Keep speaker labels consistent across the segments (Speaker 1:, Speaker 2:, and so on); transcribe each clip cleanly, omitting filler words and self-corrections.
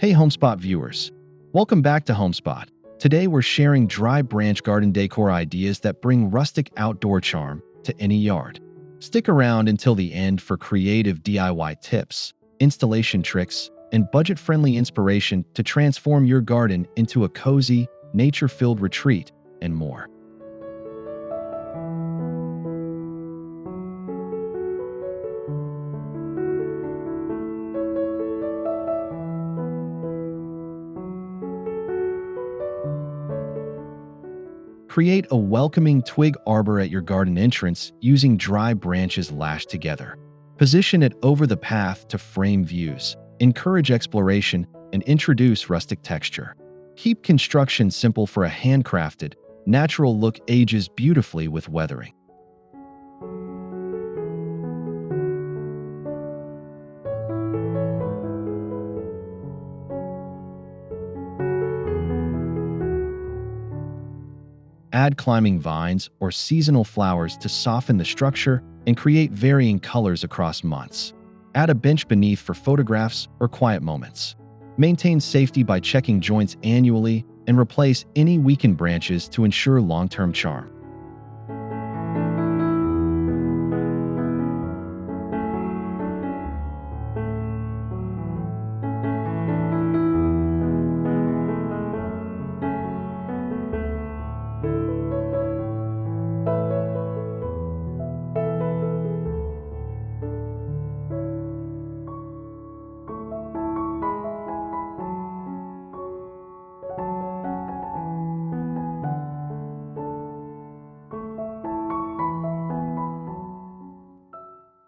Speaker 1: Hey Homespot viewers, welcome back to Homespot. Today we're sharing dry branch garden decor ideas that bring rustic outdoor charm to any yard. Stick around until the end for creative DIY tips, installation tricks, and budget-friendly inspiration to transform your garden into a cozy, nature-filled retreat, and more. Create a welcoming twig arbor at your garden entrance using dry branches lashed together. Position it over the path to frame views, encourage exploration, and introduce rustic texture. Keep construction simple for a handcrafted, natural look ages beautifully with weathering. Add climbing vines or seasonal flowers to soften the structure and create varying colors across months. Add a bench beneath for photographs or quiet moments. Maintain safety by checking joints annually and replace any weakened branches to ensure long-term charm.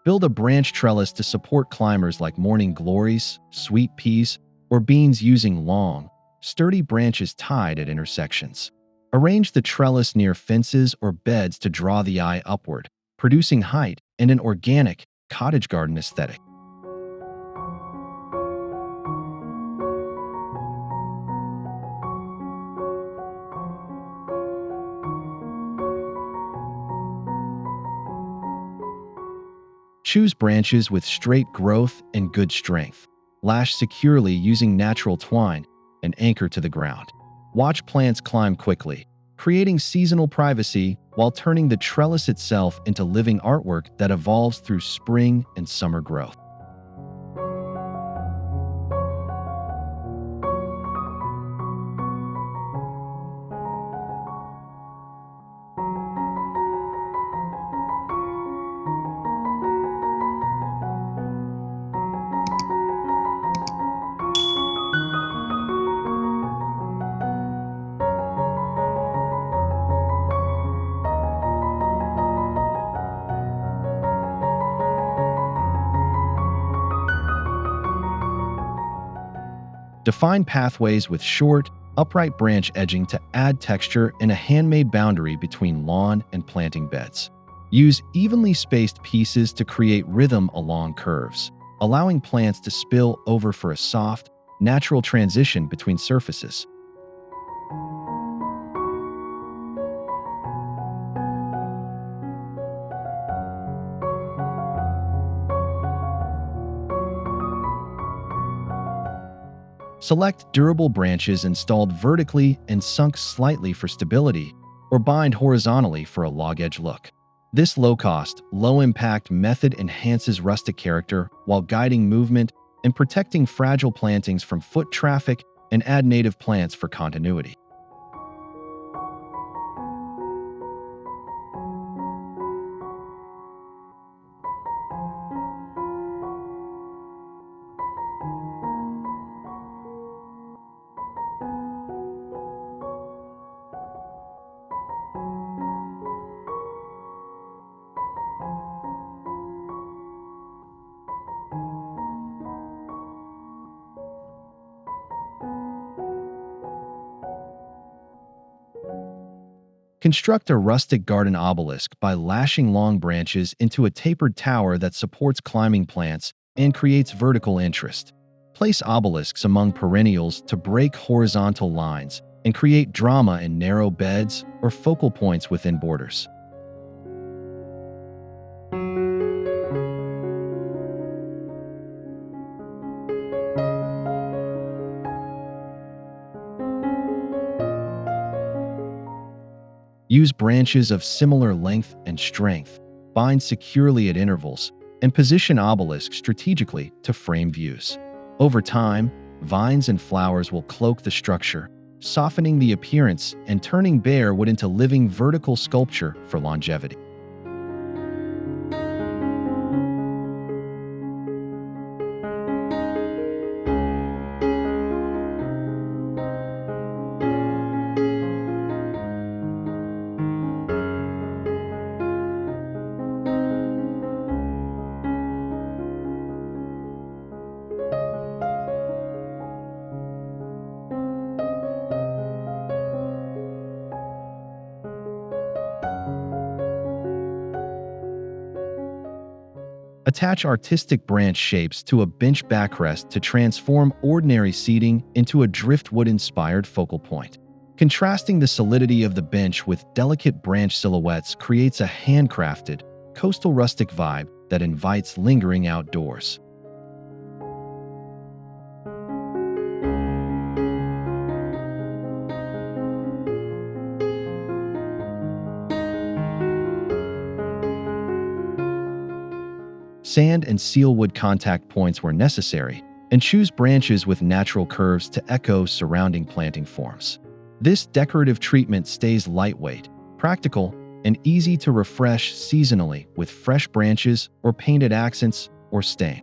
Speaker 1: Build a branch trellis to support climbers like morning glories, sweet peas, or beans using long, sturdy branches tied at intersections. Arrange the trellis near fences or beds to draw the eye upward, producing height and an organic, cottage garden aesthetic. Choose branches with straight growth and good strength. Lash securely using natural twine and anchor to the ground. Watch plants climb quickly, creating seasonal privacy while turning the trellis itself into living artwork that evolves through spring and summer growth. Define pathways with short, upright branch edging to add texture and a handmade boundary between lawn and planting beds. Use evenly spaced pieces to create rhythm along curves, allowing plants to spill over for a soft, natural transition between surfaces. Select durable branches installed vertically and sunk slightly for stability, or bind horizontally for a log edge look. This low-cost, low-impact method enhances rustic character while guiding movement and protecting fragile plantings from foot traffic and add native plants for continuity. Construct a rustic garden obelisk by lashing long branches into a tapered tower that supports climbing plants and creates vertical interest. Place obelisks among perennials to break horizontal lines and create drama in narrow beds or focal points within borders. Use branches of similar length and strength, bind securely at intervals, and position obelisks strategically to frame views. Over time, vines and flowers will cloak the structure, softening the appearance and turning bare wood into living vertical sculpture for longevity. Attach artistic branch shapes to a bench backrest to transform ordinary seating into a driftwood-inspired focal point. Contrasting the solidity of the bench with delicate branch silhouettes creates a handcrafted, coastal rustic vibe that invites lingering outdoors. Sand and seal wood contact points where necessary, and choose branches with natural curves to echo surrounding planting forms. This decorative treatment stays lightweight, practical, and easy to refresh seasonally with fresh branches or painted accents or stain.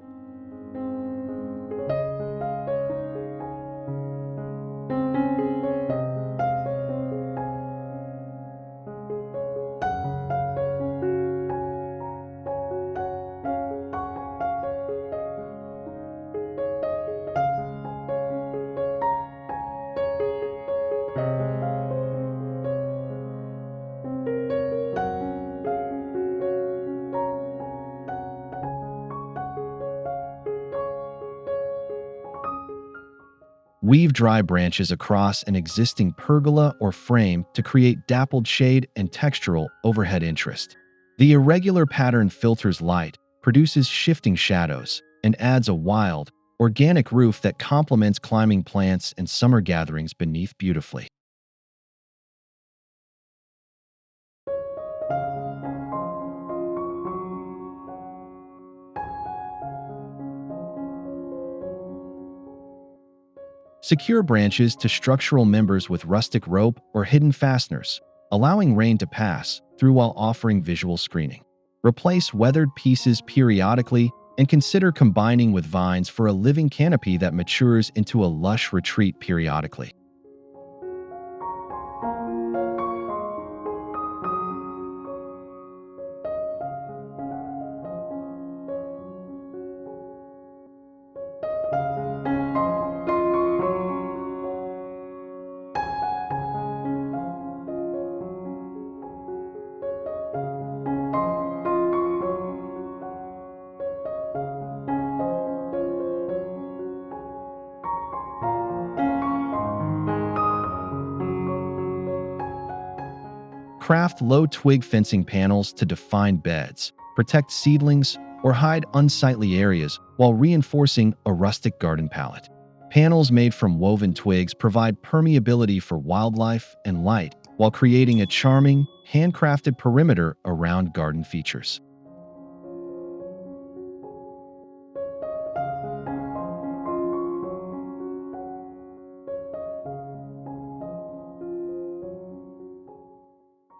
Speaker 1: Weave dry branches across an existing pergola or frame to create dappled shade and textural overhead interest. The irregular pattern filters light, produces shifting shadows, and adds a wild, organic roof that complements climbing plants and summer gatherings beneath beautifully. Secure branches to structural members with rustic rope or hidden fasteners, allowing rain to pass through while offering visual screening. Replace weathered pieces periodically and consider combining with vines for a living canopy that matures into a lush retreat periodically. Craft low twig fencing panels to define beds, protect seedlings, or hide unsightly areas while reinforcing a rustic garden palette. Panels made from woven twigs provide permeability for wildlife and light while creating a charming, handcrafted perimeter around garden features.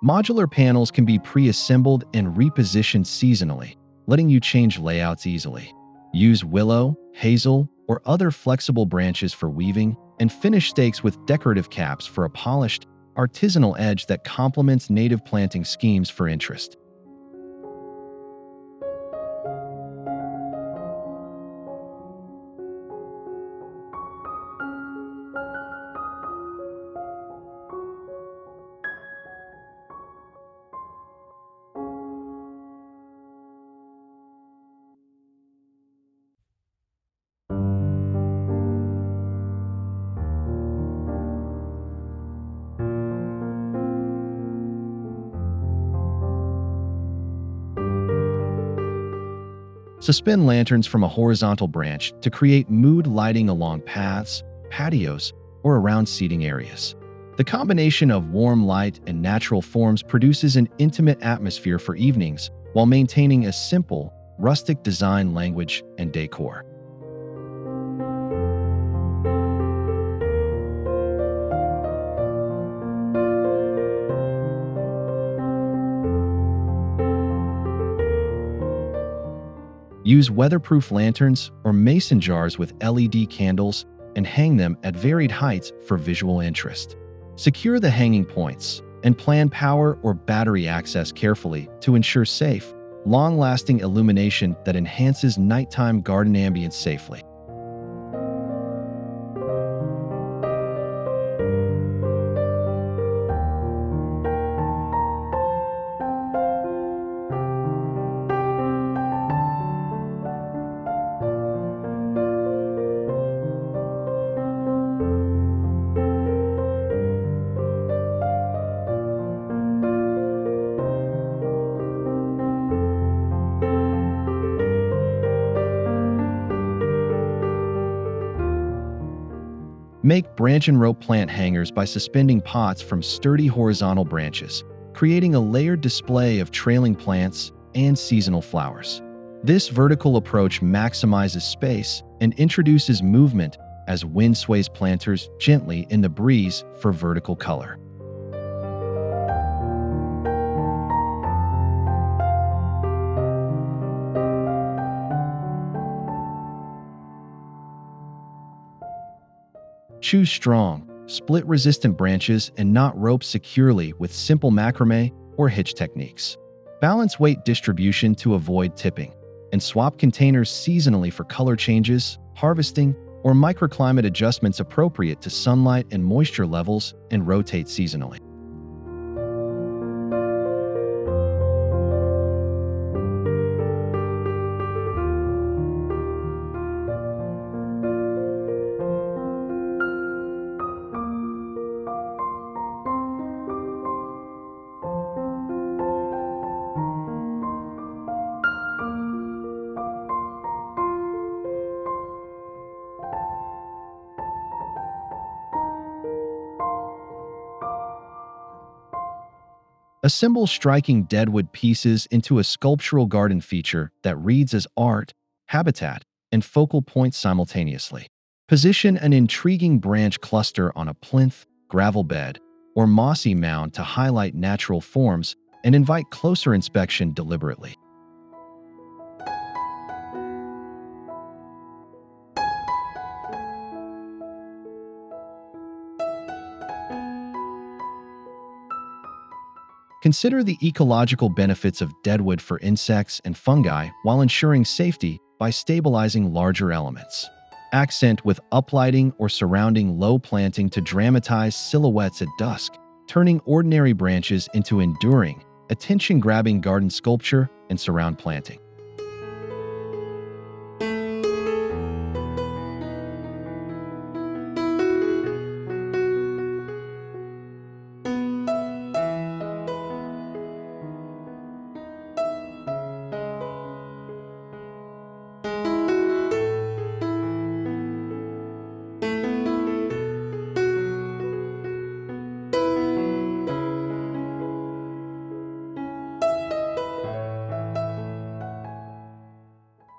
Speaker 1: Modular panels can be pre-assembled and repositioned seasonally, letting you change layouts easily. Use willow, hazel, or other flexible branches for weaving, and finish stakes with decorative caps for a polished, artisanal edge that complements native planting schemes for interest. Suspend lanterns from a horizontal branch to create mood lighting along paths, patios, or around seating areas. The combination of warm light and natural forms produces an intimate atmosphere for evenings while maintaining a simple, rustic design language and decor. Use weatherproof lanterns or mason jars with LED candles and hang them at varied heights for visual interest. Secure the hanging points and plan power or battery access carefully to ensure safe, long-lasting illumination that enhances nighttime garden ambience safely. Make branch and rope plant hangers by suspending pots from sturdy horizontal branches, creating a layered display of trailing plants and seasonal flowers. This vertical approach maximizes space and introduces movement as wind sways planters gently in the breeze for vertical color. Choose strong, split-resistant branches and knot ropes securely with simple macrame or hitch techniques. Balance weight distribution to avoid tipping, and swap containers seasonally for color changes, harvesting, or microclimate adjustments appropriate to sunlight and moisture levels, and rotate seasonally. Assemble striking deadwood pieces into a sculptural garden feature that reads as art, habitat, and focal point simultaneously. Position an intriguing branch cluster on a plinth, gravel bed, or mossy mound to highlight natural forms and invite closer inspection deliberately. Consider the ecological benefits of deadwood for insects and fungi while ensuring safety by stabilizing larger elements. Accent with uplighting or surrounding low planting to dramatize silhouettes at dusk, turning ordinary branches into enduring, attention-grabbing garden sculpture and surround planting.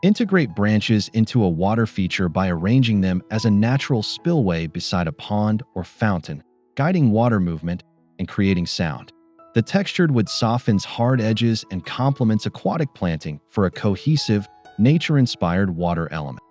Speaker 1: Integrate branches into a water feature by arranging them as a natural spillway beside a pond or fountain, guiding water movement and creating sound. The textured wood softens hard edges and complements aquatic planting for a cohesive, nature-inspired water element.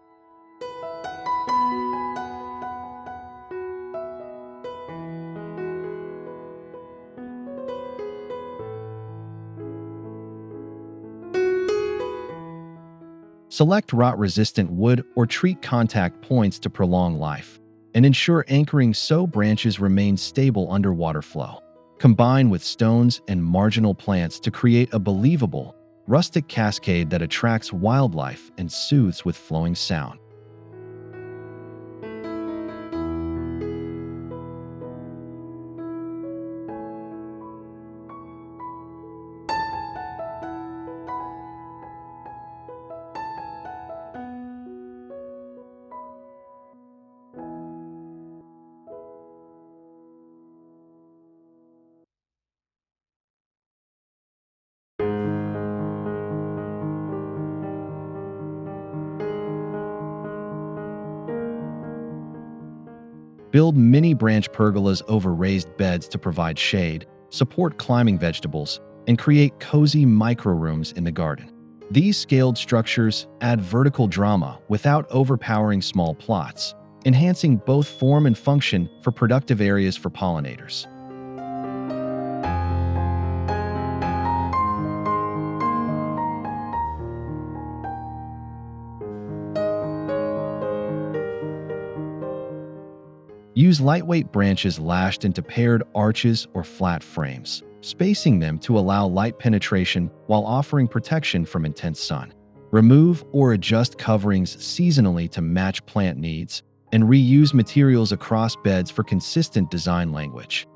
Speaker 1: Select rot-resistant wood or treat contact points to prolong life, and ensure anchoring so branches remain stable under water flow. Combine with stones and marginal plants to create a believable, rustic cascade that attracts wildlife and soothes with flowing sound. Build mini branch pergolas over raised beds to provide shade, support climbing vegetables, and create cozy micro-rooms in the garden. These scaled structures add vertical drama without overpowering small plots, enhancing both form and function for productive areas for pollinators. Use lightweight branches lashed into paired arches or flat frames, spacing them to allow light penetration while offering protection from intense sun. Remove or adjust coverings seasonally to match plant needs, and reuse materials across beds for consistent design language.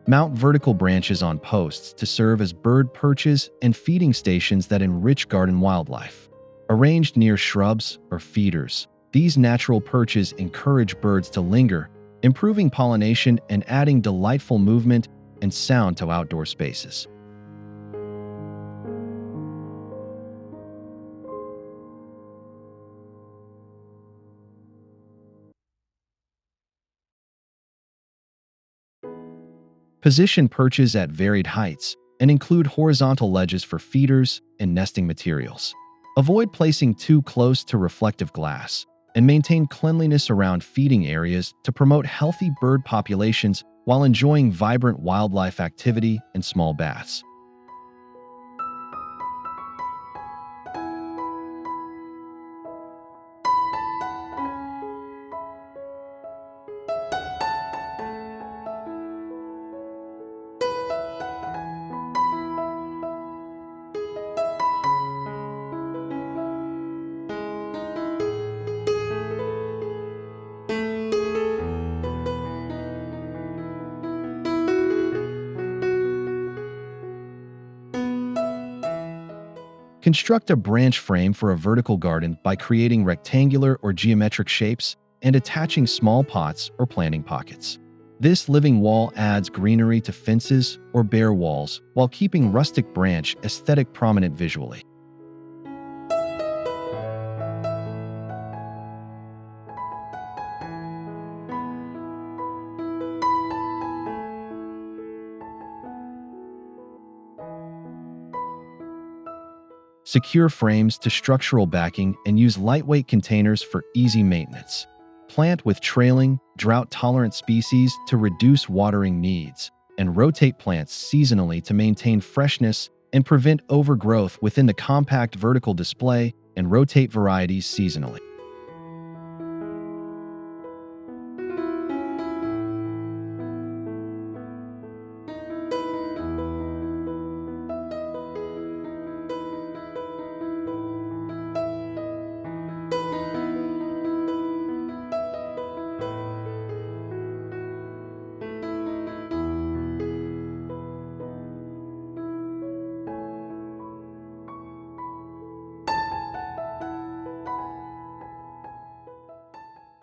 Speaker 1: Mount vertical branches on posts to serve as bird perches and feeding stations that enrich garden wildlife. Arranged near shrubs or feeders, these natural perches encourage birds to linger, improving pollination and adding delightful movement and sound to outdoor spaces. Position perches at varied heights and include horizontal ledges for feeders and nesting materials. Avoid placing too close to reflective glass and maintain cleanliness around feeding areas to promote healthy bird populations while enjoying vibrant wildlife activity and small baths. Construct a branch frame for a vertical garden by creating rectangular or geometric shapes and attaching small pots or planting pockets. This living wall adds greenery to fences or bare walls while keeping rustic branch aesthetic prominent visually. Secure frames to structural backing and use lightweight containers for easy maintenance. Plant with trailing, drought-tolerant species to reduce watering needs, and rotate plants seasonally to maintain freshness and prevent overgrowth within the compact vertical display, and rotate varieties seasonally.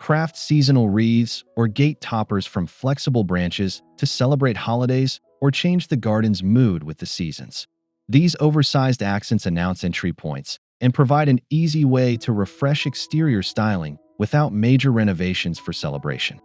Speaker 1: Craft seasonal wreaths or gate toppers from flexible branches to celebrate holidays or change the garden's mood with the seasons. These oversized accents announce entry points and provide an easy way to refresh exterior styling without major renovations for celebration.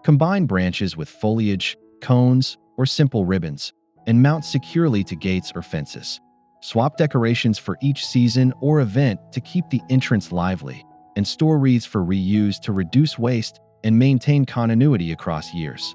Speaker 1: Combine branches with foliage, cones, or simple ribbons, and mount securely to gates or fences. Swap decorations for each season or event to keep the entrance lively, and store wreaths for reuse to reduce waste and maintain continuity across years.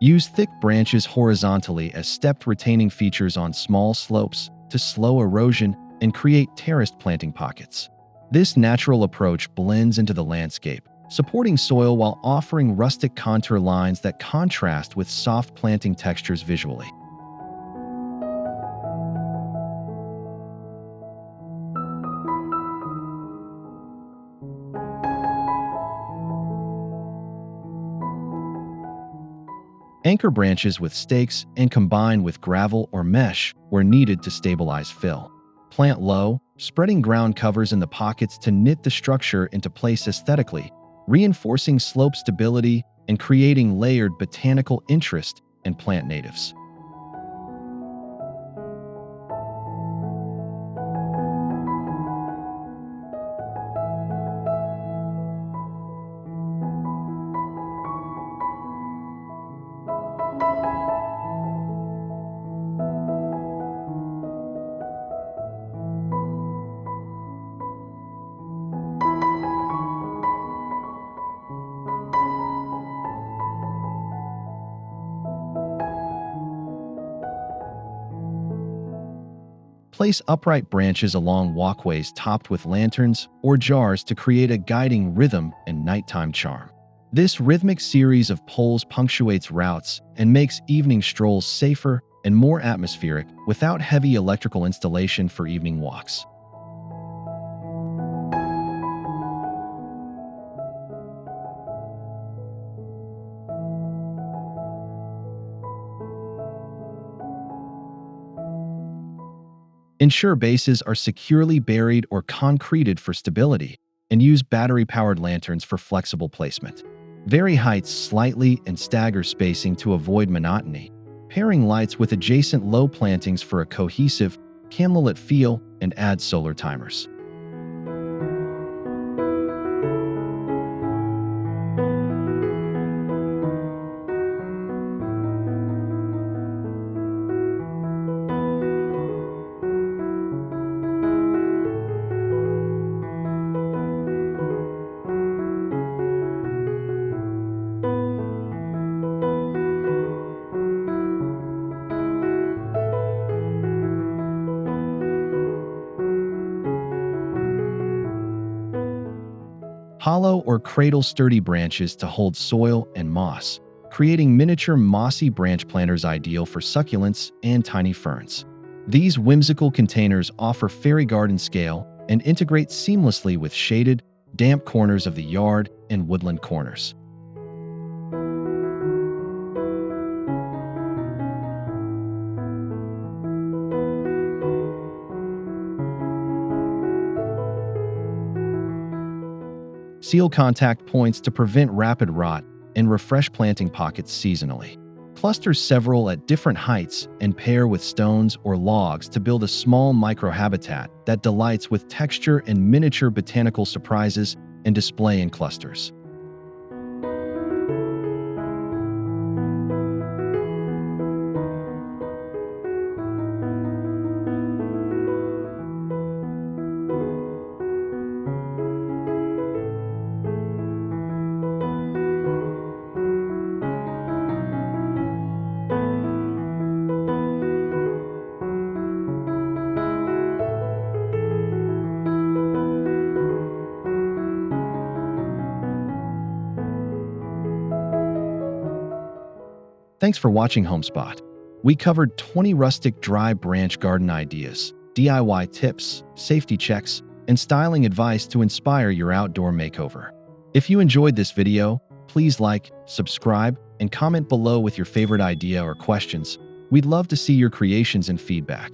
Speaker 1: Use thick branches horizontally as stepped retaining features on small slopes to slow erosion and create terraced planting pockets. This natural approach blends into the landscape, supporting soil while offering rustic contour lines that contrast with soft planting textures visually. Anchor branches with stakes and combine with gravel or mesh where needed to stabilize fill. Plant low, spreading ground covers in the pockets to knit the structure into place aesthetically, reinforcing slope stability and creating layered botanical interest in plant natives. Place upright branches along walkways topped with lanterns or jars to create a guiding rhythm and nighttime charm. This rhythmic series of poles punctuates routes and makes evening strolls safer and more atmospheric without heavy electrical installation for evening walks. Ensure bases are securely buried or concreted for stability, and use battery-powered lanterns for flexible placement. Vary heights slightly and stagger spacing to avoid monotony, pairing lights with adjacent low plantings for a cohesive, candlelit feel and add solar timers. Hollow or cradle sturdy branches to hold soil and moss, creating miniature mossy branch planters ideal for succulents and tiny ferns. These whimsical containers offer fairy garden scale and integrate seamlessly with shaded, damp corners of the yard and woodland corners. Seal contact points to prevent rapid rot and refresh planting pockets seasonally. Cluster several at different heights and pair with stones or logs to build a small microhabitat that delights with texture and miniature botanical surprises and display in clusters. Thanks for watching Homespot. We covered 20 rustic dry branch garden ideas, DIY tips, safety checks, and styling advice to inspire your outdoor makeover. If you enjoyed this video, please like, subscribe, and comment below with your favorite idea or questions. We'd love to see your creations and feedback.